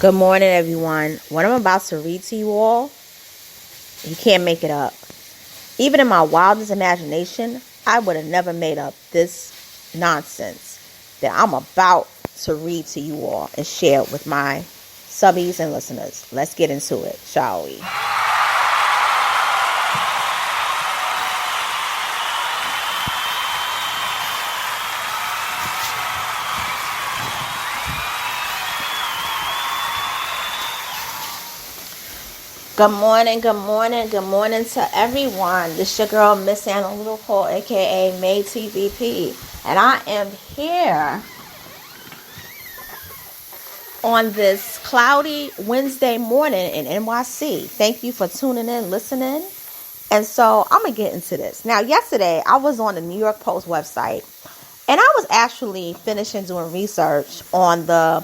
Good morning, everyone. What I'm about to read to you all, you can't make it up. Even in my wildest imagination, I would have never made up this nonsense that I'm about to read to you all and share with my subbies and listeners. Let's get into it, shall we? Good morning to everyone. This is your girl, Miss Analytical, aka May TVP. And I am here on this cloudy Wednesday morning in NYC. Thank you for tuning in, listening. And so I'm going to get into this. Now, yesterday, I was on the New York Post website, and I was actually finishing doing research on the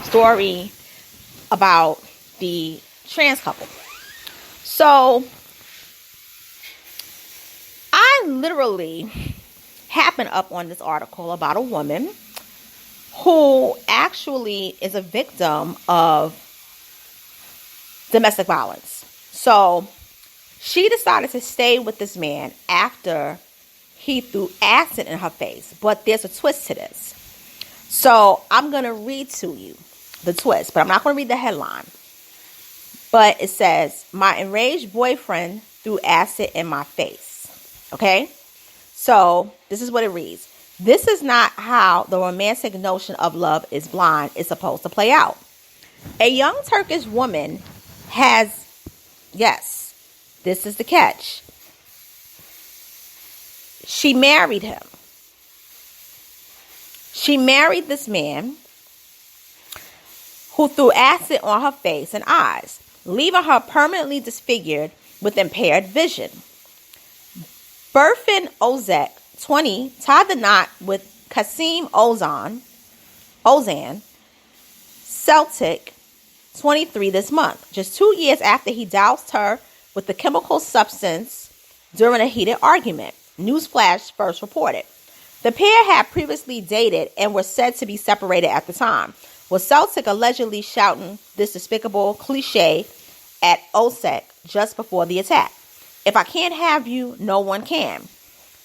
story about the trans couple. So, I literally happened up on this article about a woman who actually is a victim of domestic violence. So, she decided to stay with this man after he threw acid in her face. But there's a twist to this. So, I'm going to read to you the twist, but I'm not going to read the headline. But it says, my enraged boyfriend threw acid in my face. Okay? So, this is what it reads. This is not how the romantic notion of love is blind is supposed to play out. A young Turkish woman has, yes, this is the catch. She married him. She married this man who threw acid on her face and eyes, leaving her permanently disfigured with impaired vision. Berfin Ozek, 20, tied the knot with Kasim Ozan Celtic, 23, this month, just 2 years after he doused her with the chemical substance during a heated argument. Newsflash first reported. The pair had previously dated and were said to be separated at the time, with Celtic allegedly shouting this despicable cliche at Osek just before the attack. If I can't have you, no one can.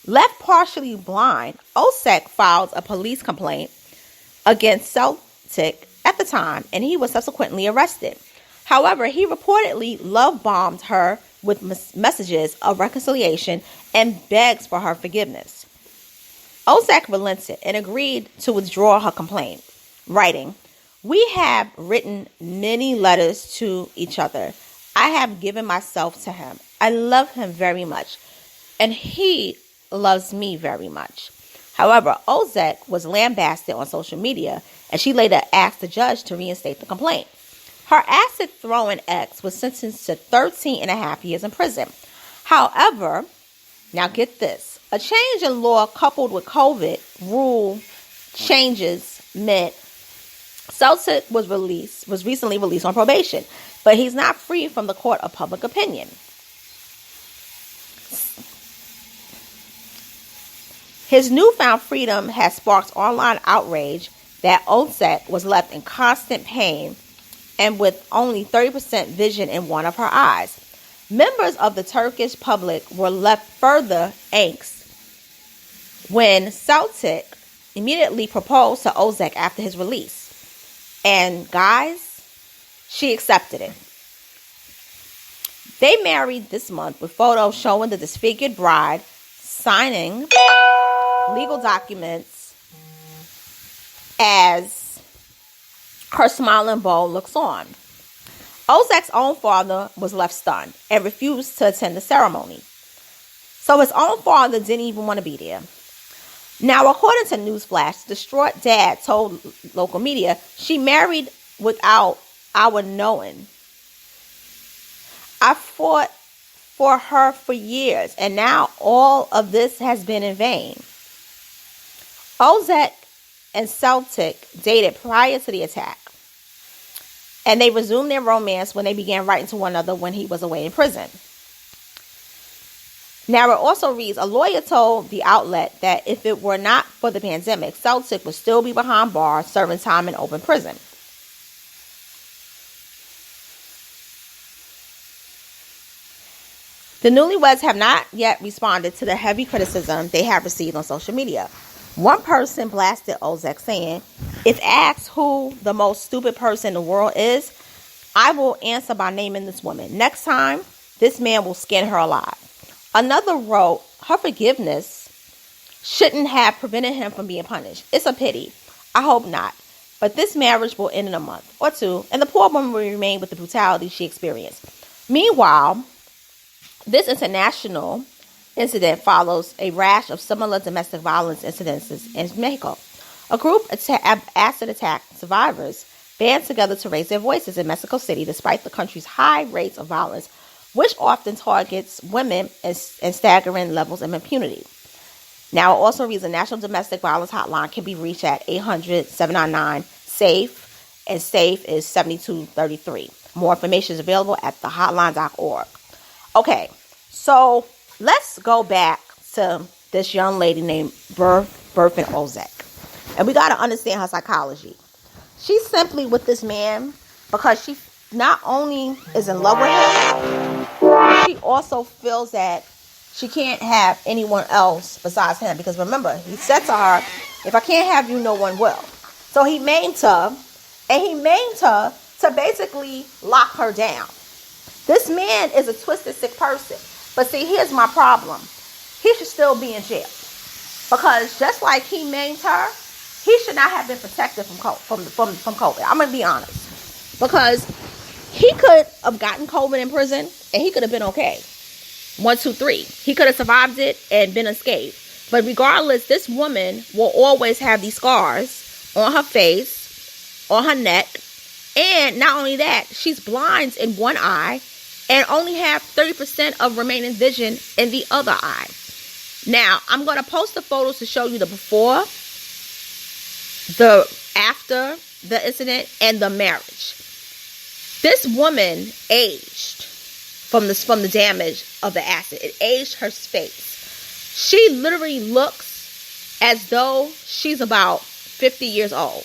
Left partially blind, Osek filed a police complaint against Celtic at the time, and he was subsequently arrested. However, he reportedly love-bombed her with messages of reconciliation and begs for her forgiveness. Osek relented and agreed to withdraw her complaint, writing, "We have written many letters to each other. I have given myself to him. I love him very much, and he loves me very much." However, Ozek was lambasted on social media, and she later asked the judge to reinstate the complaint. Her acid-throwing ex was sentenced to 13 and a half years in prison. However, now get this, a change in law coupled with COVID rule changes meant Celtic was recently released on probation, but he's not free from the court of public opinion. His newfound freedom has sparked online outrage that Osek was left in constant pain and with only 30% vision in one of her eyes. Members of the Turkish public were left further angst when Celtic immediately proposed to Ozek after his release. And guys, she accepted it. They married this month with photos showing the disfigured bride signing legal documents as her smiling beau looks on. Ozek's own father was left stunned and refused to attend the ceremony. So his own father didn't even want to be there. Now, according to Newsflash, the distraught dad told local media, "She married without our knowing. I fought for her for years, and now all of this has been in vain." Ozek and Celtic dated prior to the attack, and they resumed their romance when they began writing to one another when he was away in prison. Now, it also reads, a lawyer told the outlet that if it were not for the pandemic, Celtic would still be behind bars serving time in open prison. The newlyweds have not yet responded to the heavy criticism they have received on social media. One person blasted Ozek saying, "If asked who the most stupid person in the world is, I will answer by naming this woman. Next time, this man will skin her alive." Another wrote, "Her forgiveness shouldn't have prevented him from being punished. It's a pity. I hope not. But this marriage will end in a month or two, and the poor woman will remain with the brutality she experienced." Meanwhile, this international incident follows a rash of similar domestic violence incidences in Mexico. A group of acid attack survivors band together to raise their voices in Mexico City despite the country's high rates of violence, which often targets women and staggering levels of impunity. Now, it also reads the National Domestic Violence Hotline can be reached at 800-799-SAFE, and SAFE is 7233. More information is available at thehotline.org. Okay, so let's go back to this young lady named Berfin Ozek. And we got to understand her psychology. She's simply with this man because she not only is in love with him, she also feels that she can't have anyone else besides him. Because remember, he said to her, "If I can't have you, no one will." So he maimed her, and he maimed her to basically lock her down. This man is a twisted, sick person. But see, here's my problem. He should still be in jail. Because just like he maimed her, he should not have been protected from COVID. I'm going to be honest. Because he could have gotten COVID in prison, and he could have been okay. 1, 2, 3. He could have survived it and been unscathed. But regardless, this woman will always have these scars on her face, on her neck. And not only that, she's blind in one eye and only have 30% of remaining vision in the other eye. Now, I'm going to post the photos to show you the before, the after the incident, and the marriage. This woman aged from the damage of the acid. It aged her face. She literally looks as though she's about 50 years old.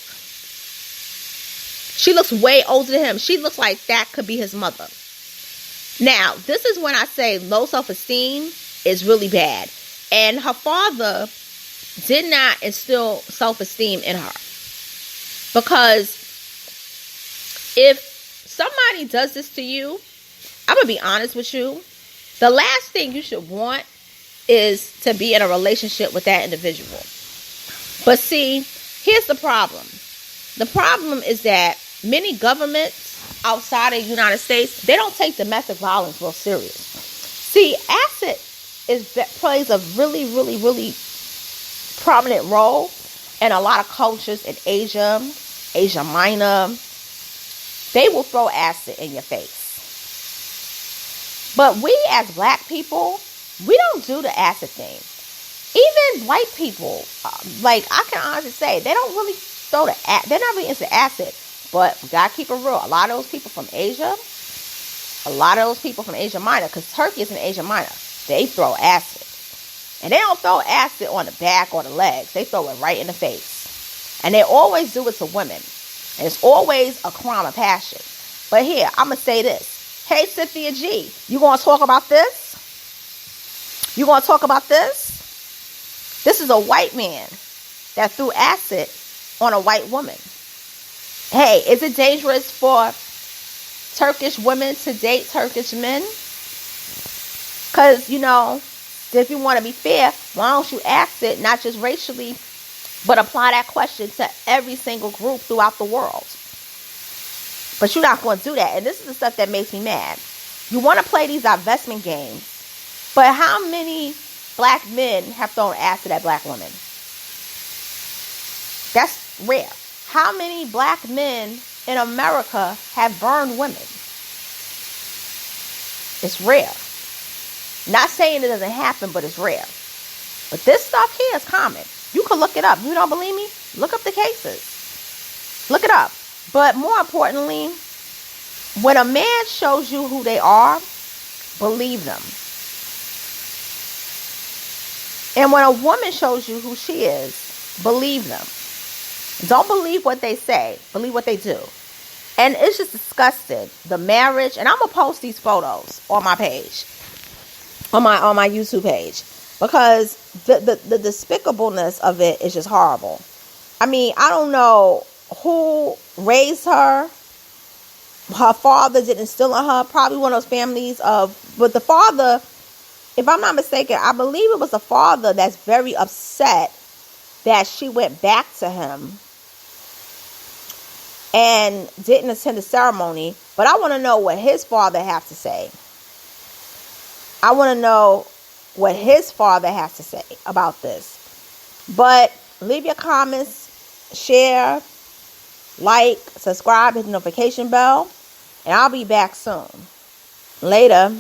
She looks way older than him. She looks like that could be his mother. Now, this is when I say low self-esteem is really bad. And her father did not instill self-esteem in her. Because if somebody does this to you, I'm going to be honest with you, the last thing you should want is to be in a relationship with that individual. But see, here's the problem. The problem is that many governments outside of the United States, they don't take domestic violence real serious. See, acid plays a really, really, really prominent role in a lot of cultures in Asia, Asia Minor. They will throw acid in your face. But we as black people, we don't do the acid thing. Even white people, like I can honestly say, they don't really throw they're not really into acid. But we gotta keep it real. A lot of those people from Asia, Minor, because Turkey is in Asia Minor, they throw acid. And they don't throw acid on the back or the legs. They throw it right in the face. And they always do it to women. And it's always a crime of passion. But here, I'm going to say this. Hey, Cynthia G, you going to talk about this? You going to talk about this? This is a white man that threw acid on a white woman. Hey, is it dangerous for Turkish women to date Turkish men? Because, if you want to be fair, why don't you ask it, not just racially, but apply that question to every single group throughout the world? But you're not going to do that. And this is the stuff that makes me mad. You want to play these divestment games, but how many black men have thrown acid at black women? That's rare. How many black men in America have burned women? It's rare. Not saying it doesn't happen, but it's rare. But this stuff here is common. You can look it up. You don't believe me? Look up the cases. Look it up. But more importantly, when a man shows you who they are, believe them. And when a woman shows you who she is, believe them. Don't believe what they say. Believe what they do. And it's just disgusting. The marriage. And I'm going to post these photos on my page. on my YouTube page, because the despicableness of it is just horrible. I mean, I don't know who raised her. Her father did instill in her, probably one of those families but the father, if I'm not mistaken, I believe it was the father that's very upset that she went back to him and didn't attend the ceremony. But I want to know what his father has to say. I want to know what his father has to say about this. But leave your comments, share, like, subscribe, hit the notification bell, and I'll be back soon. Later.